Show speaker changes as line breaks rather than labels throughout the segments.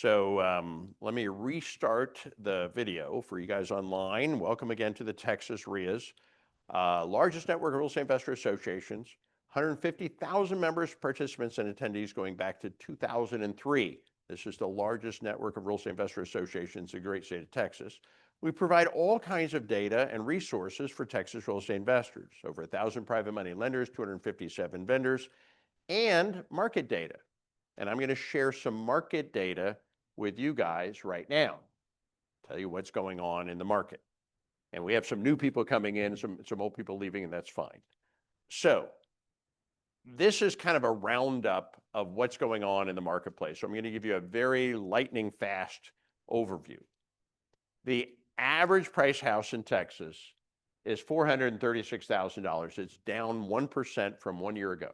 Let me restart the video for you guys online. Welcome again to the Texas REIAs, largest network of real estate investor associations, 150,000 members, participants, and attendees going back to 2003. This is the largest network of real estate investor associations in the great state of Texas. We provide all kinds of data and resources for Texas real estate investors, over 1,000 private money lenders, 257 vendors, and market data. And I'm going to share some market data with you guys right now, tell you what's going on in the market. And we have some new people coming in, some old people leaving, and that's fine. So this is kind of a roundup of what's going on in the marketplace. So I'm going to give you a very lightning fast overview. The average price house in Texas is $436,000. It's down 1% from 1 year ago.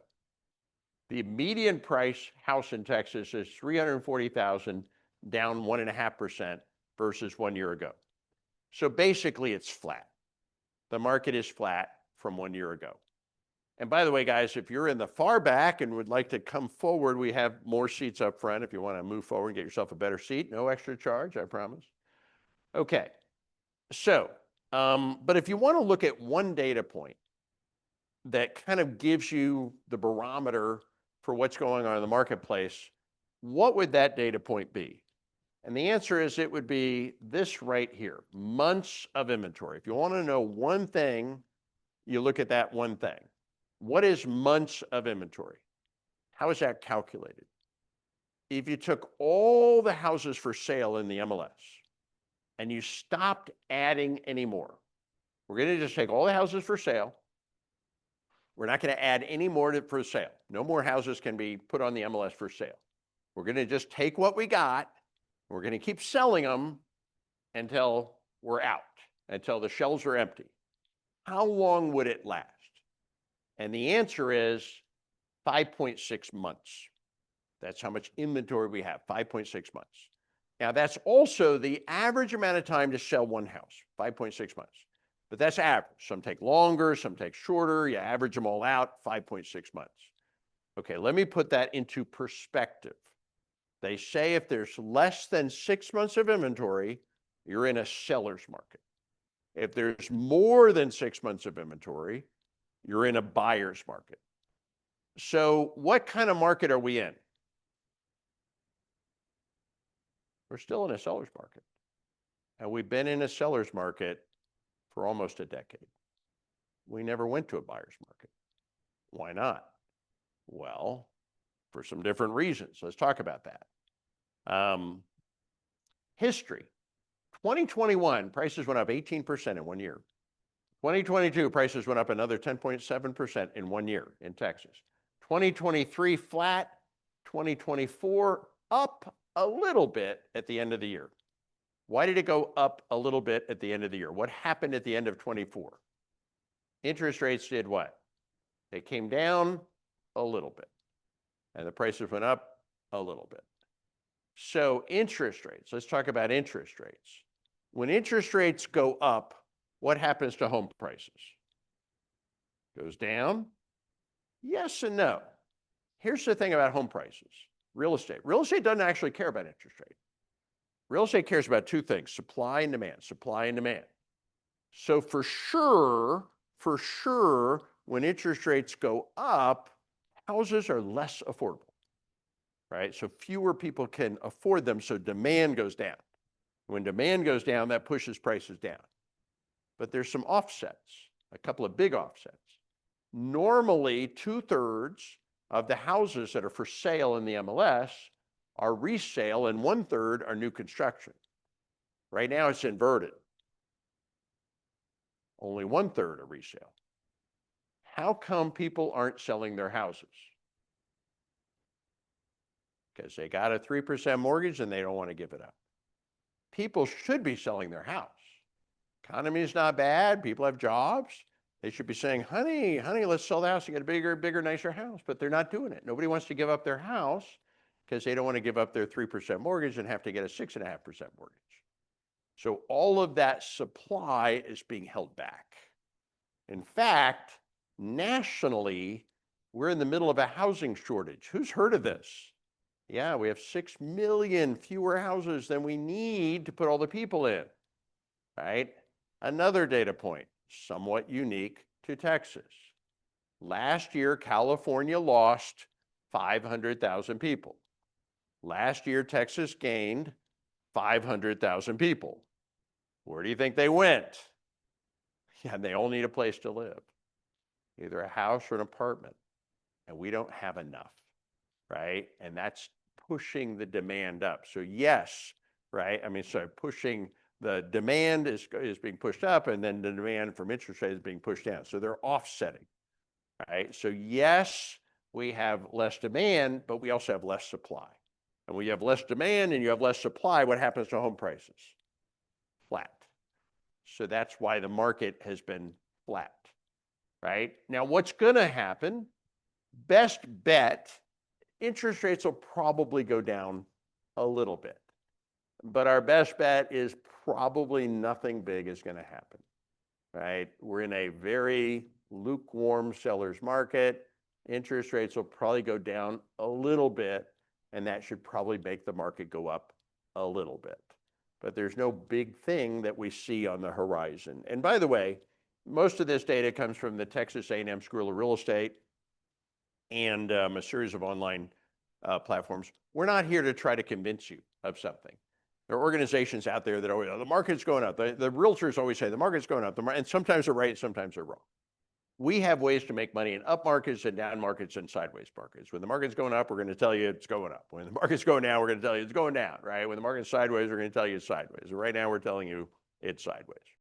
The median price house in Texas is $340,000, down 1.5% versus 1 year ago. So basically it's flat. The market is flat from 1 year ago. And by the way, guys, if you're in the far back and would like to come forward, we have more seats up front if you want to move forward and get yourself a better seat. No extra charge, I promise. Okay, so, but if you want to look at one data point that kind of gives you the barometer for what's going on in the marketplace, what would that data point be? And the answer is it would be this right here, months of inventory. If you want to know one thing, you look at that one thing. What is months of inventory? How is that calculated? If you took all the houses for sale in the MLS and you stopped adding any more, we're going to just take all the houses for sale. We're not going to add any more for sale. No more houses can be put on the MLS for sale. We're going to just take what we got. We're going to keep selling them until we're out, until the shelves are empty. How long would it last? And the answer is 5.6 months. That's how much inventory we have, 5.6 months. Now, that's also the average amount of time to sell one house, 5.6 months. But that's average. Some take longer, some take shorter. You average them all out, 5.6 months. Okay, let me put that into perspective. They say if there's less than 6 months of inventory, you're in a seller's market. If there's more than 6 months of inventory, you're in a buyer's market. So what kind of market are we in? We're still in a seller's market. And we've been in a seller's market for almost a decade. We never went to a buyer's market. Why not? Well, for some different reasons. Let's talk about that. History. 2021, prices went up 18% in 1 year. 2022, prices went up another 10.7% in 1 year in Texas. 2023, flat. 2024, up a little bit at the end of the year. Why did it go up a little bit at the end of the year? What happened at the end of 24? Interest rates did what? They came down a little bit, and the prices went up a little bit. So interest rates, let's talk about interest rates. When interest rates go up, what happens to home prices? Goes down? Yes and no. Here's the thing about home prices, real estate. Real estate doesn't actually care about interest rate. Real estate cares about two things, supply and demand, supply and demand. So for sure, when interest rates go up, houses are less affordable, right? So fewer people can afford them, so demand goes down. When demand goes down, that pushes prices down. But there's some offsets, a couple of big offsets. Normally, 2/3 of the houses that are for sale in the MLS are resale and 1/3 are new construction. Right now it's inverted. Only 1/3 are resale. How come people aren't selling their houses? Because they got a 3% mortgage and they don't want to give it up. People should be selling their house. Economy is not bad. People have jobs. They should be saying, honey, let's sell the house and get a bigger, nicer house. But they're not doing it. Nobody wants to give up their house because they don't want to give up their 3% mortgage and have to get a 6.5% mortgage. So all of that supply is being held back. In fact, nationally, we're in the middle of a housing shortage. Who's heard of this? Yeah, we have 6 million fewer houses than we need to put all the people in, right? Another data point, somewhat unique to Texas. Last year, California lost 500,000 people. Last year, Texas gained 500,000 people. Where do you think they went? Yeah, they all need a place to live, either a house or an apartment. And we don't have enough, right? And that's pushing the demand up. So yes, right? I mean, so pushing the demand is being pushed up, and then the demand from interest rate is being pushed down. So they're offsetting, right? So yes, we have less demand, but we also have less supply. And when you have less demand and you have less supply, what happens to home prices? Flat. So that's why the market has been flat, right? Now, what's going to happen? Best bet, interest rates will probably go down a little bit. But our best bet is probably nothing big is going to happen, right? We're in a very lukewarm seller's market. Interest rates will probably go down a little bit, and that should probably make the market go up a little bit. But there's no big thing that we see on the horizon. And by the way, most of this data comes from the Texas A&M School of Real Estate and a series of online platforms. We're not here to try to convince you of something. There are organizations out there that always, oh, the market's going up. The realtors always say the market's going up, and sometimes they're right, and sometimes they're wrong. We have ways to make money in up markets and down markets and sideways markets. When the market's going up, we're going to tell you it's going up. When the market's going down, we're going to tell you it's going down, right? When the market's sideways, we're going to tell you it's sideways. Right now, we're telling you it's sideways.